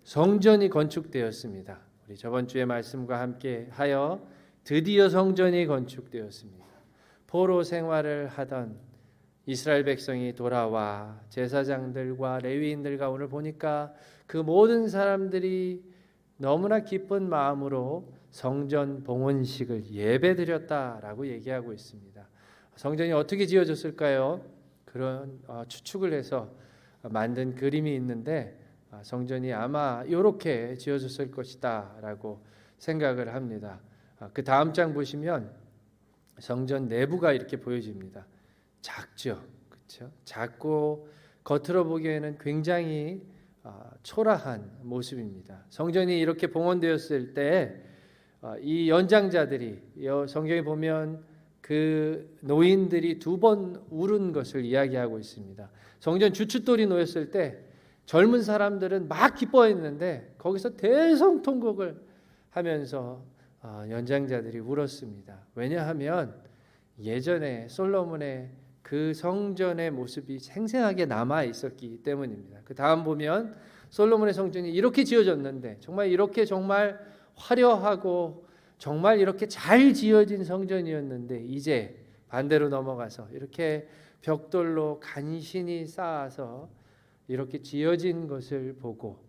성전이 건축되었습니다. 우리 저번 주의 말씀과 함께 하여 드디어 성전이 건축되었습니다. 포로 생활을 하던 이스라엘 백성이 돌아와 제사장들과 레위인들과 오늘 보니까 그 모든 사람들이 너무나 기쁜 마음으로 성전 봉헌식을 예배드렸다라고 얘기하고 있습니다. 성전이 어떻게 지어졌을까요? 그런 추측을 해서 만든 그림이 있는데 성전이 아마 이렇게 지어졌을 것이다 라고 생각을 합니다. 그 다음 장 보시면 성전 내부가 이렇게 보여집니다. 작죠, 그렇죠? 작고 겉으로 보기에는 굉장히 초라한 모습입니다. 성전이 이렇게 봉헌되었을 때 이 연장자들이 성경에 보면 그 노인들이 2번 울은 것을 이야기하고 있습니다. 성전 주춧돌이 놓였을 때 젊은 사람들은 막 기뻐했는데 거기서 대성통곡을 하면서 연장자들이 울었습니다. 왜냐하면 예전에 솔로몬의 그 성전의 모습이 생생하게 남아 있었기 때문입니다. 그 다음 보면 솔로몬의 성전이 이렇게 지어졌는데 정말 화려하고 정말 이렇게 잘 지어진 성전이었는데 이제 반대로 넘어가서 이렇게 벽돌로 간신히 쌓아서 이렇게 지어진 것을 보고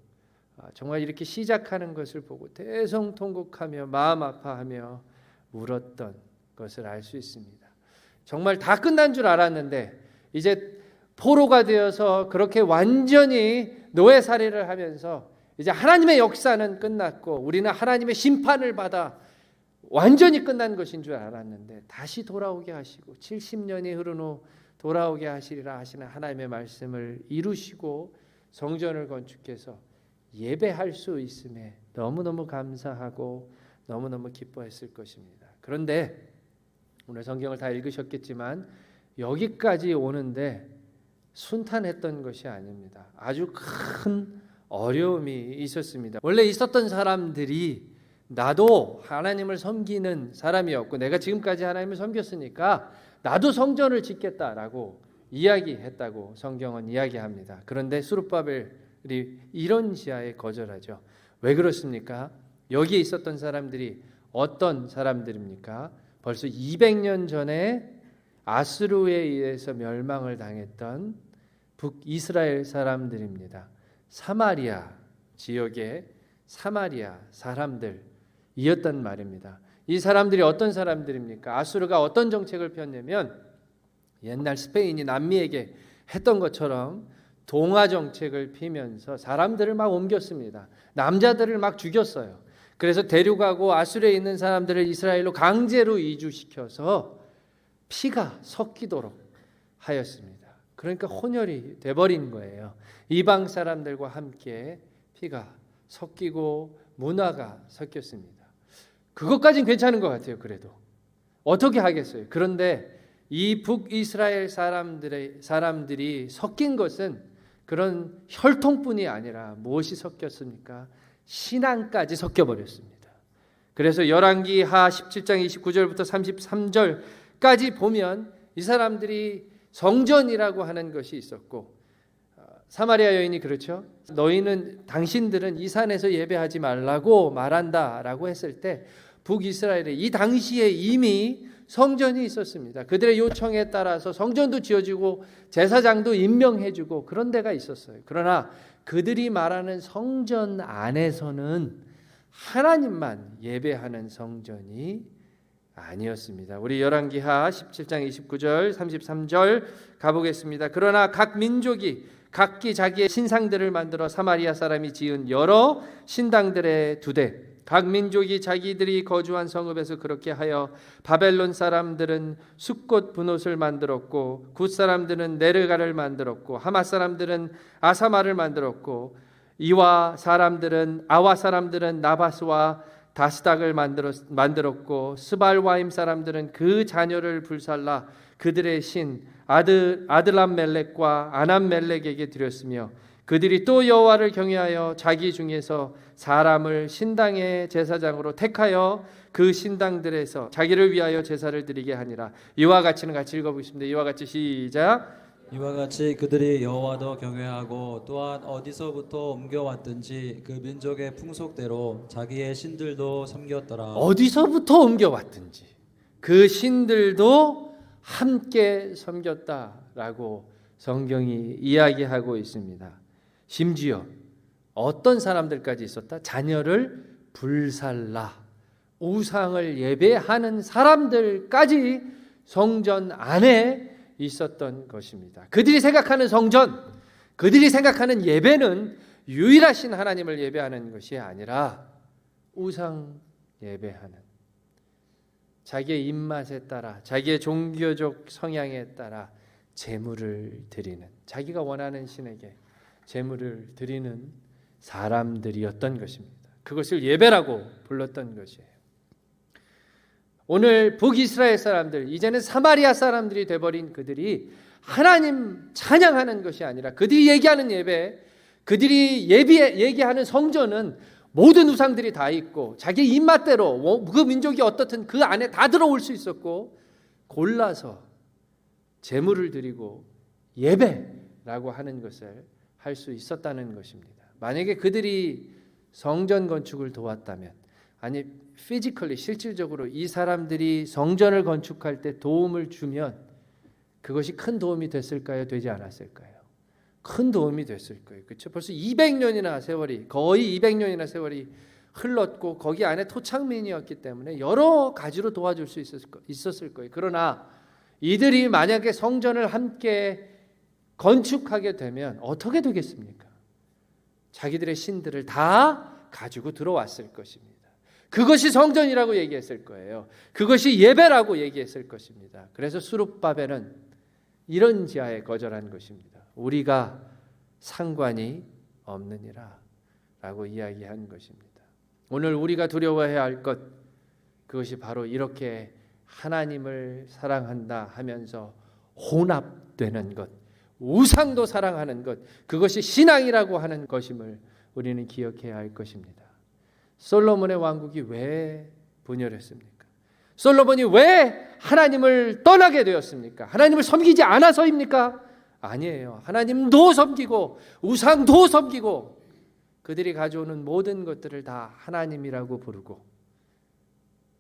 정말 이렇게 시작하는 것을 보고 대성통곡하며 마음 아파하며 울었던 것을 알 수 있습니다. 정말 다 끝난 줄 알았는데 이제 포로가 되어서 그렇게 완전히 노예살이를 하면서 이제 하나님의 역사는 끝났고 우리는 하나님의 심판을 받아 완전히 끝난 것인 줄 알았는데 다시 돌아오게 하시고 70년이 흐른 후 돌아오게 하시리라 하시는 하나님의 말씀을 이루시고 성전을 건축해서 예배할 수 있음에 너무너무 감사하고 너무너무 기뻐했을 것입니다. 그런데 오늘 성경을 다 읽으셨겠지만 여기까지 오는데 순탄했던 것이 아닙니다. 아주 큰 어려움이 있었습니다. 원래 있었던 사람들이 나도 하나님을 섬기는 사람이었고 내가 지금까지 하나님을 섬겼으니까 나도 성전을 짓겠다라고 이야기했다고 성경은 이야기합니다. 그런데 스룹바벨이 이런 지하에 거절하죠. 왜 그렇습니까? 여기에 있었던 사람들이 어떤 사람들입니까? 벌써 200년 전에 아수르에 의해서 멸망을 당했던 북이스라엘 사람들입니다. 사마리아 지역의 사마리아 사람들이었단 말입니다. 이 사람들이 어떤 사람들입니까? 아수르가 어떤 정책을 폈냐면 옛날 스페인이 남미에게 했던 것처럼 동화 정책을 피면서 사람들을 막 옮겼습니다. 남자들을 막 죽였어요. 그래서 데려가고 아수르에 있는 사람들을 이스라엘로 강제로 이주시켜서 피가 섞이도록 하였습니다. 그러니까 혼혈이 돼버린 거예요. 이방 사람들과 함께 피가 섞이고 문화가 섞였습니다. 그것까진 괜찮은 것 같아요. 그래도 어떻게 하겠어요? 그런데 이 북이스라엘 사람들이 섞인 것은 그런 혈통뿐이 아니라 무엇이 섞였습니까? 신앙까지 섞여버렸습니다. 그래서 열왕기하 17장 29절부터 33절까지 보면 이 사람들이 성전이라고 하는 것이 있었고 사마리아 여인이 그렇죠. 당신들은 이 산에서 예배하지 말라고 말한다라고 했을 때 북이스라엘에 이 당시에 이미 성전이 있었습니다. 그들의 요청에 따라서 성전도 지어지고 제사장도 임명해주고 그런 데가 있었어요. 그러나 그들이 말하는 성전 안에서는 하나님만 예배하는 성전이 아니었습니다. 우리 열왕기하 17장 29절 33절 가보겠습니다. 그러나 각 민족이 각기 자기의 신상들을 만들어 사마리아 사람이 지은 여러 신당들에 두되 각 민족이 자기들이 거주한 성읍에서 그렇게 하여 바벨론 사람들은 숫꽃 분옷을 만들었고 굿 사람들은 네르가를 만들었고 하맛 사람들은 아사마를 만들었고 아와 사람들은 나바스와 다스닥을 만들었고 스발와임 사람들은 그 자녀를 불살라 그들의 신 아들람멜렉과 아남멜렉에게 드렸으며 그들이 또 여호와를 경외하여 자기 중에서 사람을 신당의 제사장으로 택하여 그 신당들에서 자기를 위하여 제사를 드리게 하니라. 이와 같이는 같이 읽어보겠습니다. 이와 같이 시작. 이와 같이 그들이 여호와도 경외하고 또한 어디서부터 옮겨왔든지 그 민족의 풍속대로 자기의 신들도 섬겼더라. 어디서부터 옮겨왔든지 그 신들도 함께 섬겼다라고 성경이 이야기하고 있습니다. 심지어 어떤 사람들까지 있었다? 자녀를 불살라 우상을 예배하는 사람들까지 성전 안에 있었던 것입니다. 그들이 생각하는 성전, 그들이 생각하는 예배는 유일하신 하나님을 예배하는 것이 아니라 우상 예배하는, 자기의 입맛에 따라 자기의 종교적 성향에 따라 제물을 드리는, 자기가 원하는 신에게 제물을 드리는 사람들이었던 것입니다. 그것을 예배라고 불렀던 것이에요. 오늘 북이스라엘 사람들, 이제는 사마리아 사람들이 돼버린 그들이 하나님 찬양하는 것이 아니라 그들이 얘기하는 예배, 그들이 얘기하는 성전은 모든 우상들이 다 있고 자기 입맛대로 그 민족이 어떻든 그 안에 다 들어올 수 있었고 골라서 제물을 드리고 예배라고 하는 것을 할 수 있었다는 것입니다. 만약에 그들이 성전 건축을 도왔다면, 아니 피지컬리 실질적으로 이 사람들이 성전을 건축할 때 도움을 주면 그것이 큰 도움이 됐을까요? 되지 않았을까요? 큰 도움이 됐을 거예요. 그렇죠? 벌써 200년이나 세월이, 거의 200년이나 세월이 흘렀고 거기 안에 토착민이었기 때문에 여러 가지로 도와줄 수 있었을 거예요. 그러나 이들이 만약에 성전을 함께 건축하게 되면 어떻게 되겠습니까? 자기들의 신들을 다 가지고 들어왔을 것입니다. 그것이 성전이라고 얘기했을 거예요. 그것이 예배라고 얘기했을 것입니다. 그래서 수룹바벨은 이런 지하에 거절한 것입니다. 우리가 상관이 없느니라 라고 이야기한 것입니다. 오늘 우리가 두려워해야 할 것, 그것이 바로 이렇게 하나님을 사랑한다 하면서 혼합되는 것, 우상도 사랑하는 것, 그것이 신앙이라고 하는 것임을 우리는 기억해야 할 것입니다. 솔로몬의 왕국이 왜 분열했습니까? 솔로몬이 왜 하나님을 떠나게 되었습니까? 하나님을 섬기지 않아서입니까? 아니에요. 하나님도 섬기고 우상도 섬기고 그들이 가져오는 모든 것들을 다 하나님이라고 부르고,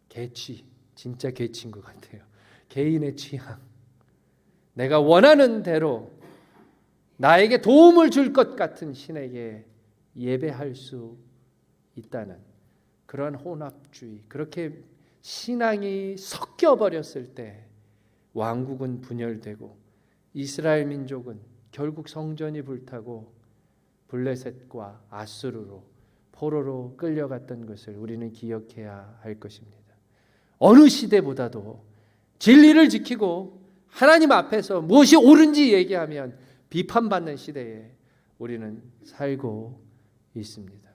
개취, 진짜 개취인 것 같아요. 개인의 취향, 내가 원하는 대로 나에게 도움을 줄 것 같은 신에게 예배할 수 있다는 그런 혼합주의, 그렇게 신앙이 섞여버렸을 때 왕국은 분열되고 이스라엘 민족은 결국 성전이 불타고 블레셋과 아수르로, 포로로 끌려갔던 것을 우리는 기억해야 할 것입니다. 어느 시대보다도 진리를 지키고 하나님 앞에서 무엇이 옳은지 얘기하면 비판받는 시대에 우리는 살고 있습니다.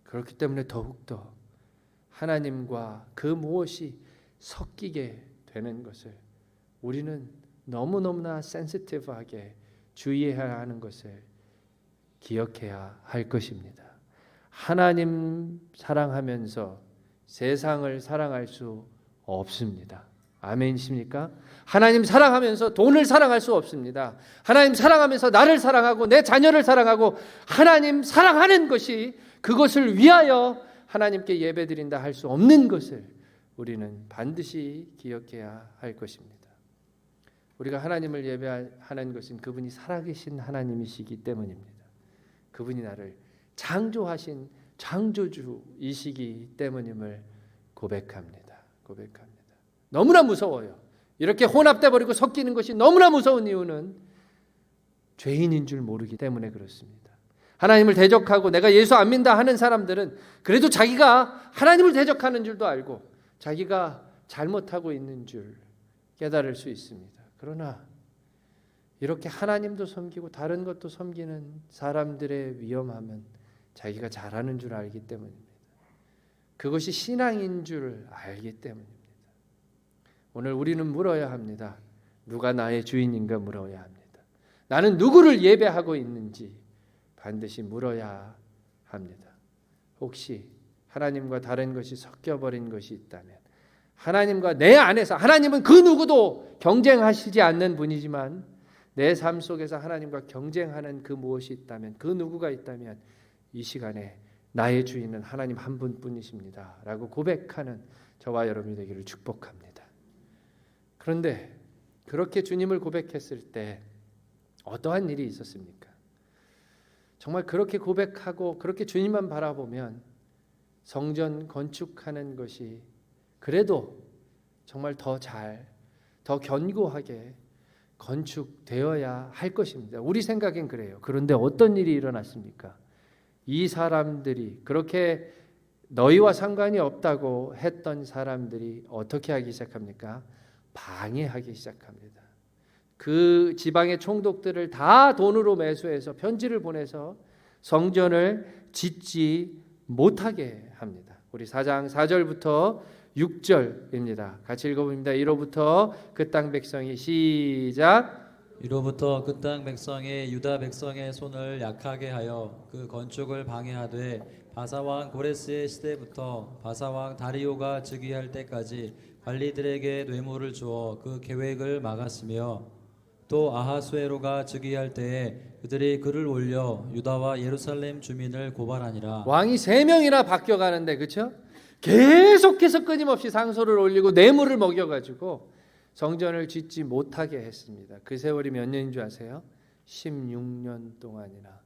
그렇기 때문에 더욱더 하나님과 그 무엇이 섞이게 되는 것을 우리는 너무너무나 센시티브하게 주의해야 하는 것을 기억해야 할 것입니다. 하나님 사랑하면서 세상을 사랑할 수 없습니다. 아멘이십니까? 하나님 사랑하면서 돈을 사랑할 수 없습니다. 하나님 사랑하면서 나를 사랑하고 내 자녀를 사랑하고 하나님 사랑하는 것이, 그것을 위하여 하나님께 예배드린다 할 수 없는 것을 우리는 반드시 기억해야 할 것입니다. 우리가 하나님을 예배하는 것은 그분이 살아계신 하나님이시기 때문입니다. 그분이 나를 창조하신 창조주이시기 때문임을 고백합니다. 너무나 무서워요. 이렇게 혼합돼 버리고 섞이는 것이 너무나 무서운 이유는 죄인인 줄 모르기 때문에 그렇습니다. 하나님을 대적하고 내가 예수 안 믿는다 하는 사람들은 그래도 자기가 하나님을 대적하는 줄도 알고 자기가 잘못하고 있는 줄 깨달을 수 있습니다. 그러나 이렇게 하나님도 섬기고 다른 것도 섬기는 사람들의 위험함은 자기가 잘하는 줄 알기 때문입니다. 그것이 신앙인 줄 알기 때문입니다. 오늘 우리는 물어야 합니다. 누가 나의 주인인가 물어야 합니다. 나는 누구를 예배하고 있는지 반드시 물어야 합니다. 혹시 하나님과 다른 것이 섞여버린 것이 있다면, 하나님과 내 안에서, 하나님은 그 누구도 경쟁하시지 않는 분이지만 내 삶 속에서 하나님과 경쟁하는 그 무엇이 있다면, 그 누구가 있다면 이 시간에 나의 주인은 하나님 한 분뿐이십니다 라고 고백하는 저와 여러분이 되기를 축복합니다. 그런데 그렇게 주님을 고백했을 때 어떠한 일이 있었습니까? 정말 그렇게 고백하고 그렇게 주님만 바라보면 성전 건축하는 것이 그래도 정말 더 견고하게 건축되어야 할 것입니다. 우리 생각엔 그래요. 그런데 어떤 일이 일어났습니까? 이 사람들이, 그렇게 너희와 상관이 없다고 했던 사람들이 어떻게 하기 시작합니까? 방해하기 시작합니다. 그 지방의 총독들을 다 돈으로 매수해서 편지를 보내서 성전을 짓지 못하게 합니다. 우리 4장 4절부터 6절입니다. 같이 읽어봅니다. 이로부터 그 땅 백성이 시작. 이로부터 그 땅 백성이 유다 백성의 손을 약하게 하여 그 건축을 방해하되 바사왕 고레스의 시대부터 바사왕 다리오가 즉위할 때까지 관리들에게 뇌물을 주어 그 계획을 막았으며 또 아하수에로가 즉위할 때에 그들이 글을 올려 유다와 예루살렘 주민을 고발하니라. 왕이 3명이나 바뀌어가는데, 그렇죠? 계속해서 끊임없이 상소를 올리고 뇌물을 먹여가지고 성전을 짓지 못하게 했습니다. 그 세월이 몇 년인 줄 아세요? 16년 동안이나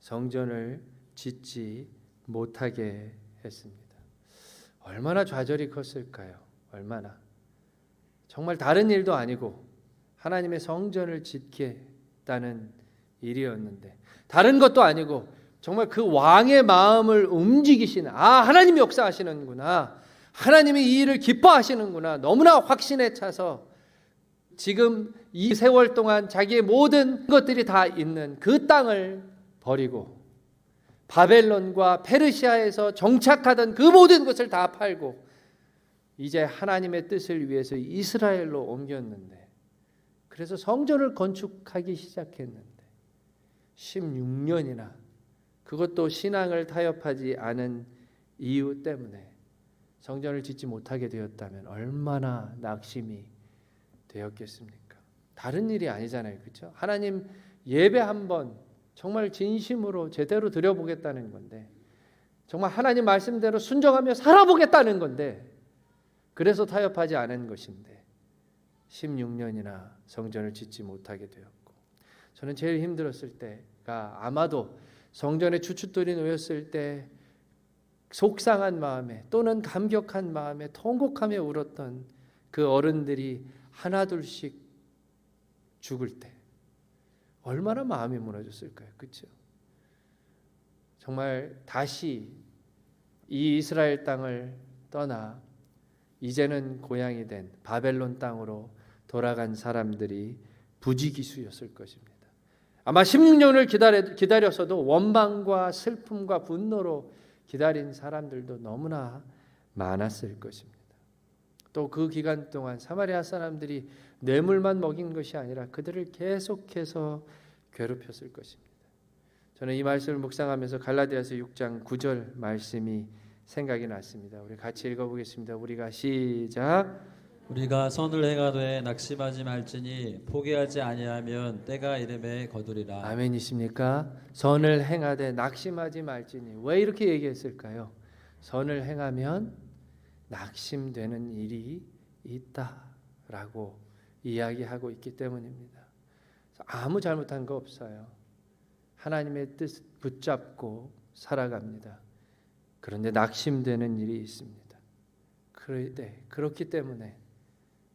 성전을 짓지 못하게 했습니다. 얼마나 좌절이 컸을까요? 얼마나. 정말 다른 일도 아니고 하나님의 성전을 짓겠다는 일이었는데, 다른 것도 아니고 정말 그 왕의 마음을 움직이시는, 하나님이 역사하시는구나, 하나님이 이 일을 기뻐하시는구나, 너무나 확신에 차서 지금 이 세월 동안 자기의 모든 것들이 다 있는 그 땅을 버리고 바벨론과 페르시아에서 정착하던 그 모든 것을 다 팔고 이제 하나님의 뜻을 위해서 이스라엘로 옮겼는데, 그래서 성전을 건축하기 시작했는데 16년이나, 그것도 신앙을 타협하지 않은 이유 때문에 성전을 짓지 못하게 되었다면 얼마나 낙심이 되었겠습니까? 다른 일이 아니잖아요, 그렇죠? 하나님 예배 한번 정말 진심으로 제대로 드려보겠다는 건데, 정말 하나님 말씀대로 순종하며 살아보겠다는 건데, 그래서 타협하지 않은 것인데 16년이나 성전을 짓지 못하게 되었고, 저는 제일 힘들었을 때가 아마도 성전에 추춧돌이 놓였을 때 속상한 마음에 또는 감격한 마음에 통곡하며 울었던 그 어른들이 하나둘씩 죽을 때 얼마나 마음이 무너졌을까요? 그렇죠? 정말 다시 이 이스라엘 땅을 떠나 이제는 고향이 된 바벨론 땅으로 돌아간 사람들이 부지기수였을 것입니다. 아마 16년을 기다렸어도 원망과 슬픔과 분노로 기다린 사람들도 너무나 많았을 것입니다. 또 그 기간 동안 사마리아 사람들이 뇌물만 먹인 것이 아니라 그들을 계속해서 괴롭혔을 것입니다. 저는 이 말씀을 묵상하면서 갈라디아서 6장 9절 말씀이 생각이 났습니다. 우리 같이 읽어보겠습니다. 우리가 시작. 우리가 선을 행하되 낙심하지 말지니 포기하지 아니하면 때가 이름에 거두리라. 아멘이십니까? 선을 행하되 낙심하지 말지니. 왜 이렇게 얘기했을까요? 선을 행하면 낙심되는 일이 있다라고 이야기하고 있기 때문입니다. 아무 잘못한 거 없어요. 하나님의 뜻 붙잡고 살아갑니다. 그런데 낙심되는 일이 있습니다. 그렇기 때문에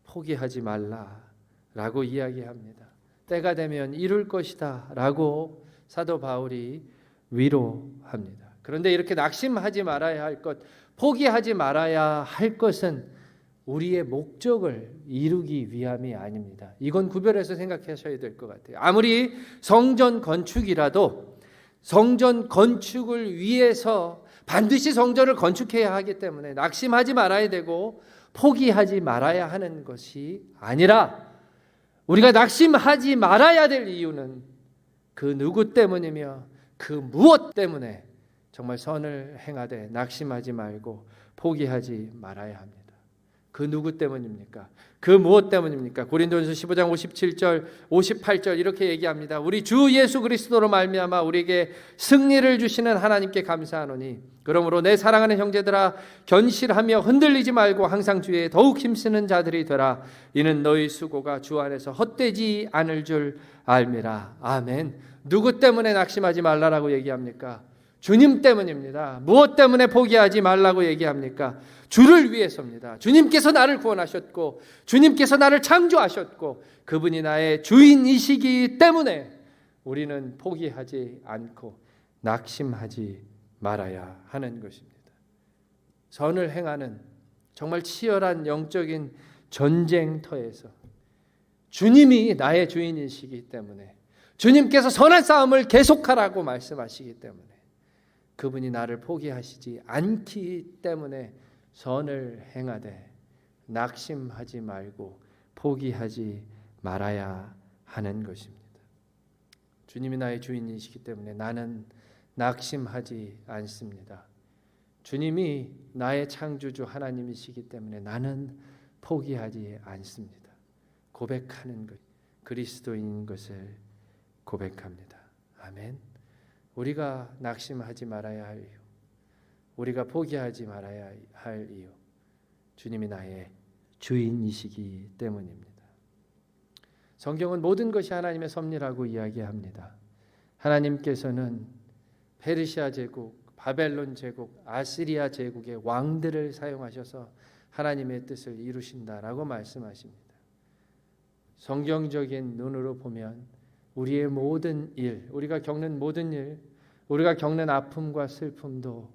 포기하지 말라라고 이야기합니다. 때가 되면 이룰 것이다 라고 사도 바울이 위로합니다. 그런데 이렇게 낙심하지 말아야 할 것, 포기하지 말아야 할 것은 우리의 목적을 이루기 위함이 아닙니다. 이건 구별해서 생각하셔야 될 것 같아요. 아무리 성전 건축이라도 성전 건축을 위해서 반드시 성전을 건축해야 하기 때문에 낙심하지 말아야 되고 포기하지 말아야 하는 것이 아니라, 우리가 낙심하지 말아야 될 이유는 그 누구 때문이며 그 무엇 때문에 정말 선을 행하되 낙심하지 말고 포기하지 말아야 합니다. 그 누구 때문입니까? 그 무엇 때문입니까? 고린도전서 15장 57절 58절 이렇게 얘기합니다. 우리 주 예수 그리스도로 말미암아 우리에게 승리를 주시는 하나님께 감사하노니 그러므로 내 사랑하는 형제들아 견실하며 흔들리지 말고 항상 주에 더욱 힘쓰는 자들이 되라. 이는 너희 수고가 주 안에서 헛되지 않을 줄 알미라. 아멘. 누구 때문에 낙심하지 말라라고 얘기합니까? 주님 때문입니다. 무엇 때문에 포기하지 말라고 얘기합니까? 주를 위해서입니다. 주님께서 나를 구원하셨고 주님께서 나를 창조하셨고 그분이 나의 주인이시기 때문에 우리는 포기하지 않고 낙심하지 말아야 하는 것입니다. 선을 행하는 정말 치열한 영적인 전쟁터에서 주님이 나의 주인이시기 때문에 주님께서 선한 싸움을 계속하라고 말씀하시기 때문에 그분이 나를 포기하시지 않기 때문에 선을 행하되 낙심하지 말고 포기하지 말아야 하는 것입니다. 주님이 나의 주인이시기 때문에 나는 낙심하지 않습니다. 주님이 나의 창조주 하나님이시기 때문에 나는 포기하지 않습니다. 고백하는 것, 그리스도인 것을 고백합니다. 아멘. 우리가 낙심하지 말아야 할 이유, 우리가 포기하지 말아야 할 이유, 주님이 나의 주인이시기 때문입니다. 성경은 모든 것이 하나님의 섭리라고 이야기합니다. 하나님께서는 페르시아 제국, 바벨론 제국, 아시리아 제국의 왕들을 사용하셔서 하나님의 뜻을 이루신다라고 말씀하십니다. 성경적인 눈으로 보면 우리의 모든 일, 우리가 겪는 모든 일, 우리가 겪는 아픔과 슬픔도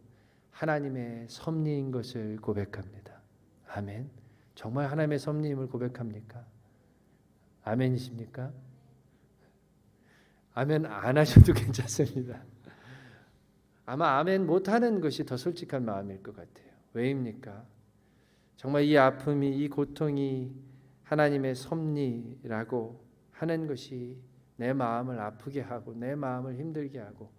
하나님의 섭리인 것을 고백합니다. 아멘. 정말 하나님의 섭리임을 고백합니까? 아멘이십니까? 아멘 안 하셔도 괜찮습니다. 아마 아멘 못하는 것이 더 솔직한 마음일 것 같아요. 왜입니까? 정말 이 아픔이, 이 고통이 하나님의 섭리라고 하는 것이 내 마음을 아프게 하고 내 마음을 힘들게 하고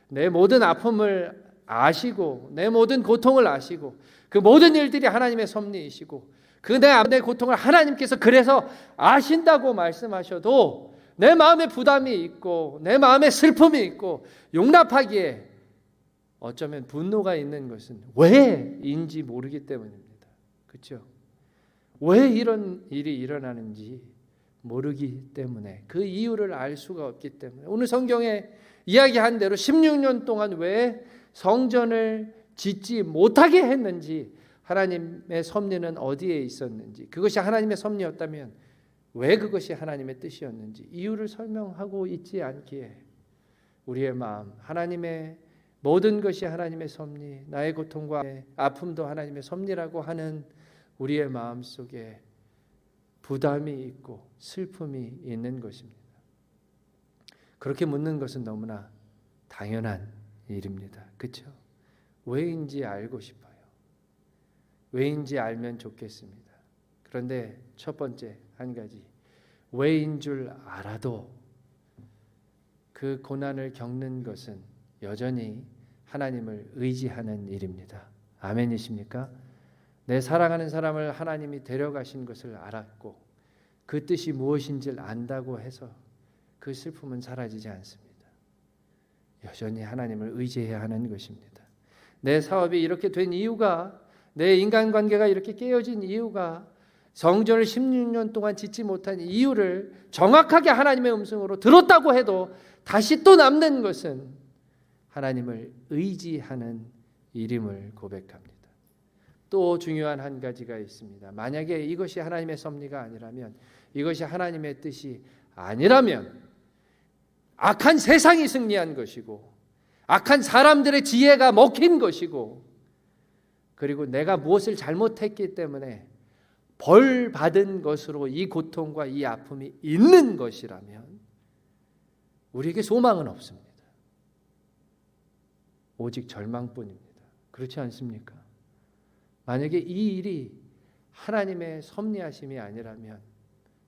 내 모든 아픔을 아시고 내 모든 고통을 아시고 그 모든 일들이 하나님의 섭리이시고 그 내 고통을 하나님께서 그래서 아신다고 말씀하셔도 내 마음에 부담이 있고 내 마음에 슬픔이 있고 용납하기에 어쩌면 분노가 있는 것은 왜인지 모르기 때문입니다. 그렇죠? 왜 이런 일이 일어나는지 모르기 때문에 그 이유를 알 수가 없기 때문에 오늘 성경에 이야기한 대로 16년 동안 왜 성전을 짓지 못하게 했는지 하나님의 섭리는 어디에 있었는지 그것이 하나님의 섭리였다면 왜 그것이 하나님의 뜻이었는지 이유를 설명하고 있지 않기에 우리의 마음 하나님의 모든 것이 하나님의 섭리 나의 고통과 아픔도 하나님의 섭리라고 하는 우리의 마음 속에 부담이 있고 슬픔이 있는 것입니다. 그렇게 묻는 것은 너무나 당연한 일입니다. 그렇죠? 왜인지 알고 싶어요. 왜인지 알면 좋겠습니다. 그런데 첫 번째 한 가지 왜인 줄 알아도 그 고난을 겪는 것은 여전히 하나님을 의지하는 일입니다. 아멘이십니까? 내 사랑하는 사람을 하나님이 데려가신 것을 알았고 그 뜻이 무엇인지를 안다고 해서 그 슬픔은 사라지지 않습니다. 여전히 하나님을 의지해야 하는 것입니다. 내 사업이 이렇게 된 이유가 내 인간관계가 이렇게 깨어진 이유가 성전을 16년 동안 짓지 못한 이유를 정확하게 하나님의 음성으로 들었다고 해도 다시 또 남는 것은 하나님을 의지하는 일임을 고백합니다. 또 중요한 한 가지가 있습니다. 만약에 이것이 하나님의 섭리가 아니라면 이것이 하나님의 뜻이 아니라면 악한 세상이 승리한 것이고 악한 사람들의 지혜가 먹힌 것이고 그리고 내가 무엇을 잘못했기 때문에 벌 받은 것으로 이 고통과 이 아픔이 있는 것이라면 우리에게 소망은 없습니다. 오직 절망뿐입니다. 그렇지 않습니까? 만약에 이 일이 하나님의 섭리하심이 아니라면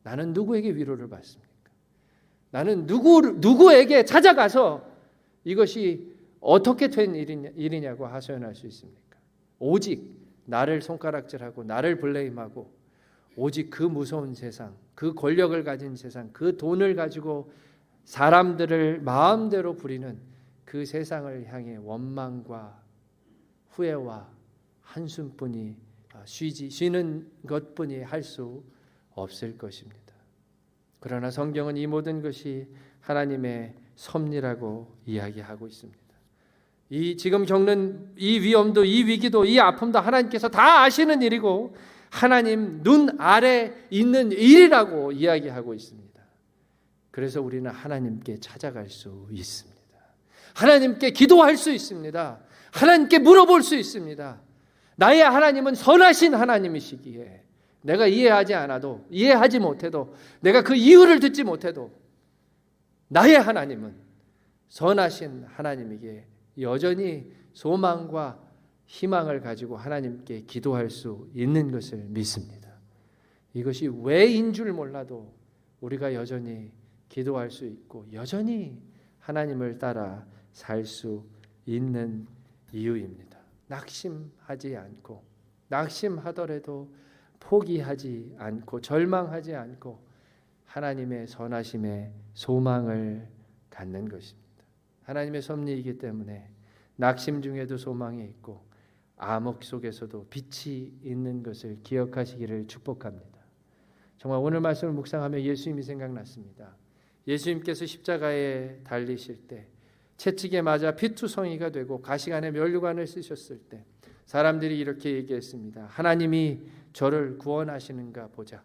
나는 누구에게 위로를 받습니까? 나는 누구에게 찾아가서 이것이 어떻게 된 일이냐고 하소연할 수 있습니까? 오직 나를 손가락질하고 나를 블레임하고 오직 그 무서운 세상, 그 권력을 가진 세상, 그 돈을 가지고 사람들을 마음대로 부리는 그 세상을 향해 원망과 후회와 한숨뿐이 쉬는 것뿐이 할 수 없을 것입니다. 그러나 성경은 이 모든 것이 하나님의 섭리라고 이야기하고 있습니다. 이 지금 겪는 이 위험도, 이 위기도, 이 아픔도 하나님께서 다 아시는 일이고 하나님 눈 아래 있는 일이라고 이야기하고 있습니다. 그래서 우리는 하나님께 찾아갈 수 있습니다. 하나님께 기도할 수 있습니다. 하나님께 물어볼 수 있습니다. 나의 하나님은 선하신 하나님이시기에 내가 이해하지 않아도, 이해하지 못해도, 내가 그 이유를 듣지 못해도 나의 하나님은 선하신 하나님이기에 여전히 소망과 희망을 가지고 하나님께 기도할 수 있는 것을 믿습니다. 이것이 왜인 줄 몰라도 우리가 여전히 기도할 수 있고 여전히 하나님을 따라 살 수 있는 이유입니다. 낙심하지 않고, 낙심하더라도 포기하지 않고 절망하지 않고 하나님의 선하심에 소망을 갖는 것입니다. 하나님의 섭리이기 때문에 낙심 중에도 소망이 있고 암흑 속에서도 빛이 있는 것을 기억하시기를 축복합니다. 정말 오늘 말씀을 묵상하며 예수님이 생각났습니다. 예수님께서 십자가에 달리실 때 채찍에 맞아 피투성이가 되고 가시관에 면류관을 쓰셨을 때 사람들이 이렇게 얘기했습니다. 하나님이 저를 구원하시는가 보자.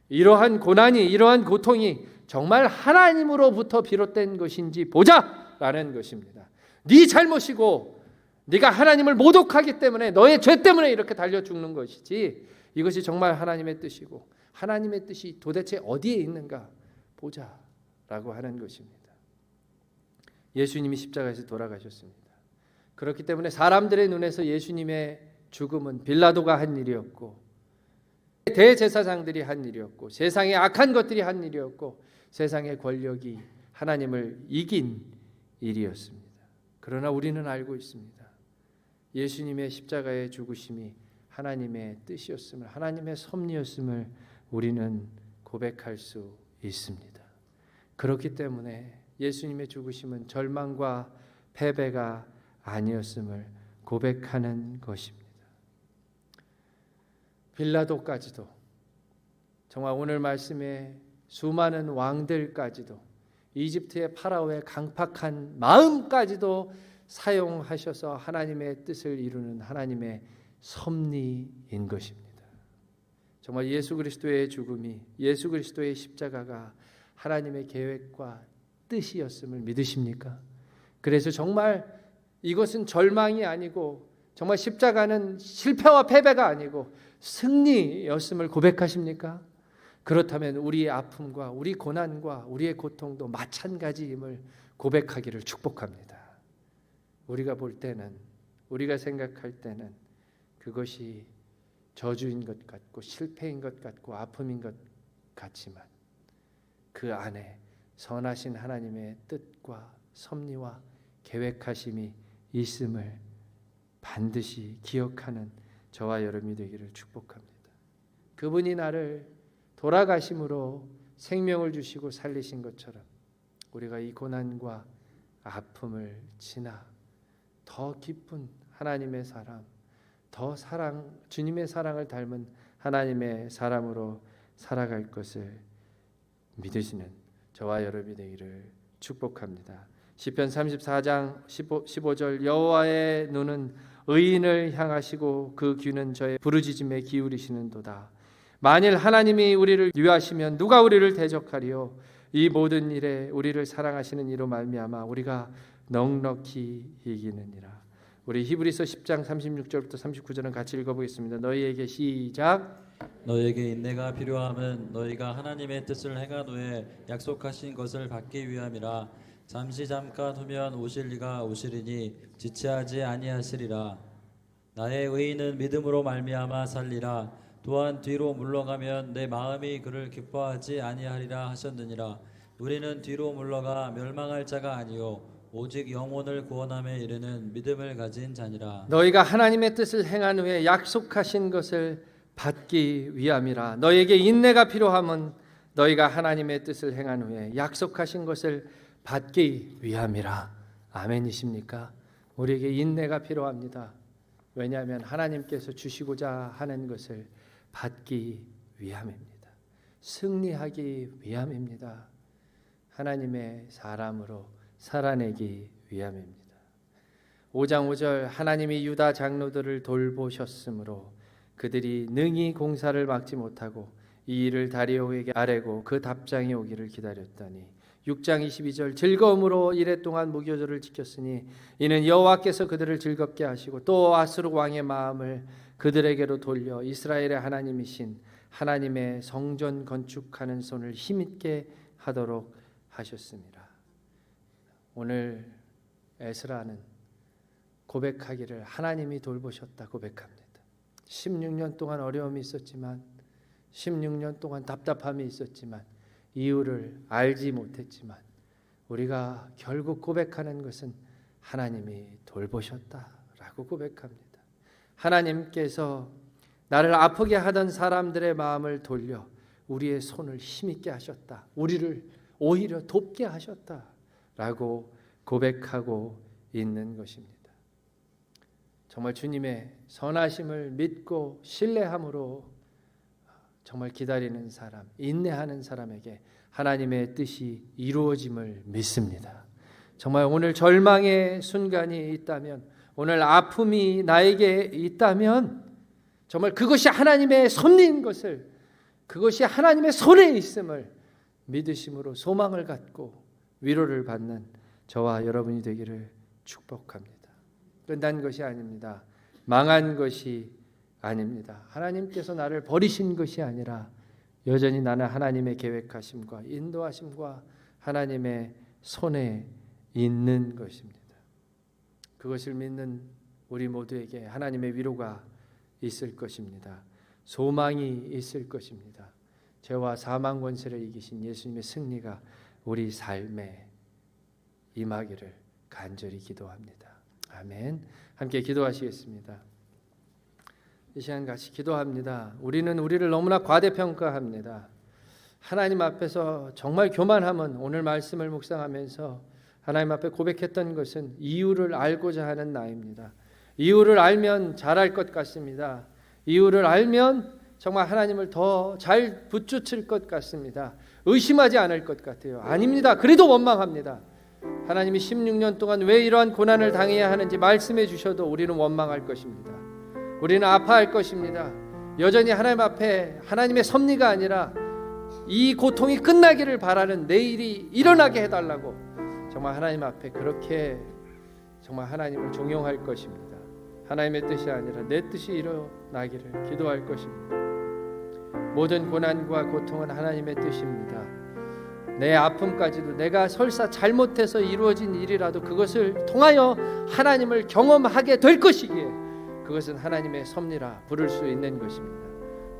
이러한 고난이, 이러한 고통이 정말 하나님으로부터 비롯된 것인지 보자라는 것입니다. 네 잘못이고 네가 하나님을 모독하기 때문에, 너의 죄 때문에 이렇게 달려 죽는 것이지 이것이 정말 하나님의 뜻이고 하나님의 뜻이 도대체 어디에 있는가 보자라고 하는 것입니다. 예수님이 십자가에서 돌아가셨습니다. 그렇기 때문에 사람들의 눈에서 예수님의 죽음은 빌라도가 한 일이었고 대제사장들이 한 일이었고 세상의 악한 것들이 한 일이었고 세상의 권력이 하나님을 이긴 일이었습니다. 그러나 우리는 알고 있습니다. 예수님의 십자가의 죽으심이 하나님의 뜻이었음을, 하나님의 섭리였음을 우리는 고백할 수 있습니다. 그렇기 때문에 예수님의 죽으심은 절망과 패배가 아니었음을 고백하는 것입니다. 빌라도까지도, 정말 오늘 말씀에 수많은 왕들까지도, 이집트의 파라오의 강팍한 마음까지도 사용하셔서 하나님의 뜻을 이루는 하나님의 섭리인 것입니다. 정말 예수 그리스도의 죽음이, 예수 그리스도의 십자가가 하나님의 계획과 뜻이었음을 믿으십니까? 그래서 정말 이것은 절망이 아니고 정말 십자가는 실패와 패배가 아니고 승리였음을 고백하십니까? 그렇다면 우리의 아픔과 우리 고난과 우리의 고통도 마찬가지임을 고백하기를 축복합니다. 우리가 볼 때는, 우리가 생각할 때는 그것이 저주인 것 같고 실패인 것 같고 아픔인 것 같지만 그 안에 선하신 하나님의 뜻과 섭리와 계획하심이 있음을 반드시 기억하는 저와 여러분이 되기를 축복합니다. 그분이 나를 돌아가심으로 생명을 주시고 살리신 것처럼 우리가 이 고난과 아픔을 지나 더 깊은 하나님의 사람, 더 사랑, 주님의 사랑을 닮은 하나님의 사람으로 살아갈 것을 믿으시는 저와 여러분이 되기를 축복합니다. 시편 34장 15절 여호와의 눈은 의인을 향하시고 그 귀는 저의 부르짖음에 기울이시는도다. 만일 하나님이 우리를 위하시면 누가 우리를 대적하리요? 이 모든 일에 우리를 사랑하시는 이로 말미암아 우리가 넉넉히 이기느니라. 우리 히브리서 10장 36절부터 39절은 같이 읽어보겠습니다. 너희에게 시작. 너희에게 인내가 필요함은 너희가 하나님의 뜻을 행하노에 약속하신 것을 받기 위함이라. 잠시 잠깐 후면 오실 이가 오시리니 지체하지 아니하시리라. 나의 의인은 믿음으로 말미암아 살리라. 또한 뒤로 물러가면 내 마음이 그를 기뻐하지 아니하리라 하셨느니라. 우리는 뒤로 물러가 멸망할 자가 아니요 오직 영혼을 구원함에 이르는 믿음을 가진 자니라. 너희가 하나님의 뜻을 행한 후에 약속하신 것을 받기 위함이라. 너희에게 인내가 필요함은 너희가 하나님의 뜻을 행한 후에 약속하신 것을 받기 위함이라. 아멘이십니까? 우리에게 인내가 필요합니다. 왜냐하면 하나님께서 주시고자 하는 것을 받기 위함입니다. 승리하기 위함입니다. 하나님의 사람으로 살아내기 위함입니다. 5장 5절 하나님이 유다 장로들을 돌보셨으므로 그들이 능히 공사를 막지 못하고 이 일을 다리오에게 아뢰고 그 답장이 오기를 기다렸다니. 6장 22절 즐거움으로 이레 동안 무교절을 지켰으니 이는 여호와께서 그들을 즐겁게 하시고 또 아수르 왕의 마음을 그들에게로 돌려 이스라엘의 하나님이신 하나님의 성전 건축하는 손을 힘있게 하도록 하셨습니다. 오늘 에스라는 고백하기를 하나님이 돌보셨다 고백합니다. 16년 동안 어려움이 있었지만 16년 동안 답답함이 있었지만 이유를 알지 못했지만 우리가 결국 고백하는 것은 하나님이 돌보셨다라고 고백합니다. 하나님께서 나를 아프게 하던 사람들의 마음을 돌려 우리의 손을 힘있게 하셨다. 우리를 오히려 돕게 하셨다라고 고백하고 있는 것입니다. 정말 주님의 선하심을 믿고 신뢰함으로 정말 기다리는 사람, 인내하는 사람에게 하나님의 뜻이 이루어짐을 믿습니다. 정말 오늘 절망의 순간이 있다면, 오늘 아픔이 나에게 있다면 정말 그것이 하나님의 섭리인 것을, 그것이 하나님의 손에 있음을 믿으심으로 소망을 갖고 위로를 받는 저와 여러분이 되기를 축복합니다. 끝난 것이 아닙니다. 망한 것이 아닙니다. 하나님께서 나를 버리신 것이 아니라 여전히 나는 하나님의 계획하심과 인도하심과 하나님의 손에 있는 것입니다. 그것을 믿는 우리 모두에게 하나님의 위로가 있을 것입니다. 소망이 있을 것입니다. 죄와 사망 권세를 이기신 예수님의 승리가 우리 삶에 임하기를 간절히 기도합니다. 아멘. 함께 기도하시겠습니다. 이 시간 같이 기도합니다. 우리는 우리를 너무나 과대평가합니다. 하나님 앞에서 정말 교만함은 오늘 말씀을 묵상하면서 하나님 앞에 고백했던 것은 이유를 알고자 하는 나입니다. 이유를 알면 잘할 것 같습니다. 이유를 알면 정말 하나님을 더 잘 붙쫓을 것 같습니다. 의심하지 않을 것 같아요. 아닙니다. 그래도 원망합니다. 하나님이 16년 동안 왜 이러한 고난을 당해야 하는지 말씀해 주셔도 우리는 원망할 것입니다. 우리는 아파할 것입니다. 여전히 하나님 앞에 하나님의 섭리가 아니라 이 고통이 끝나기를 바라는 내일이 일어나게 해달라고 정말 하나님 앞에 그렇게 정말 하나님을 종용할 것입니다. 하나님의 뜻이 아니라 내 뜻이 일어나기를 기도할 것입니다. 모든 고난과 고통은 하나님의 뜻입니다. 내 아픔까지도 내가 설사 잘못해서 이루어진 일이라도 그것을 통하여 하나님을 경험하게 될 것이기에 그것은 하나님의 섭리라 부를 수 있는 것입니다.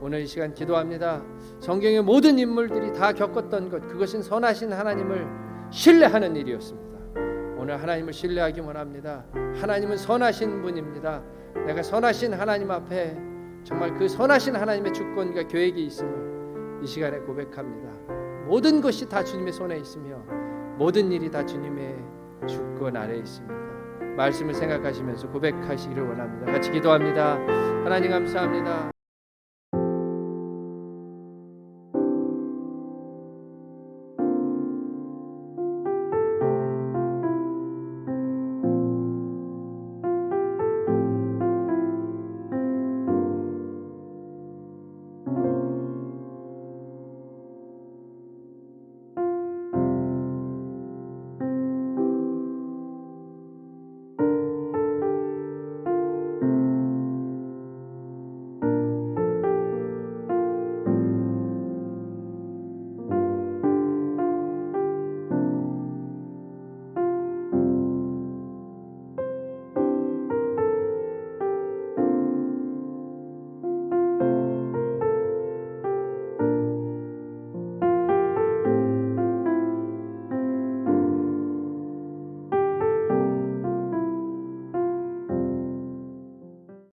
오늘 이 시간 기도합니다. 성경의 모든 인물들이 다 겪었던 것, 그것은 선하신 하나님을 신뢰하는 일이었습니다. 오늘 하나님을 신뢰하기 원합니다. 하나님은 선하신 분입니다. 내가 선하신 하나님 앞에 정말 그 선하신 하나님의 주권과 계획이 있음을 이 시간에 고백합니다. 모든 것이 다 주님의 손에 있으며 모든 일이 다 주님의 주권 아래에 있습니다. 말씀을 생각하시면서 고백하시기를 원합니다. 같이 기도합니다. 하나님 감사합니다.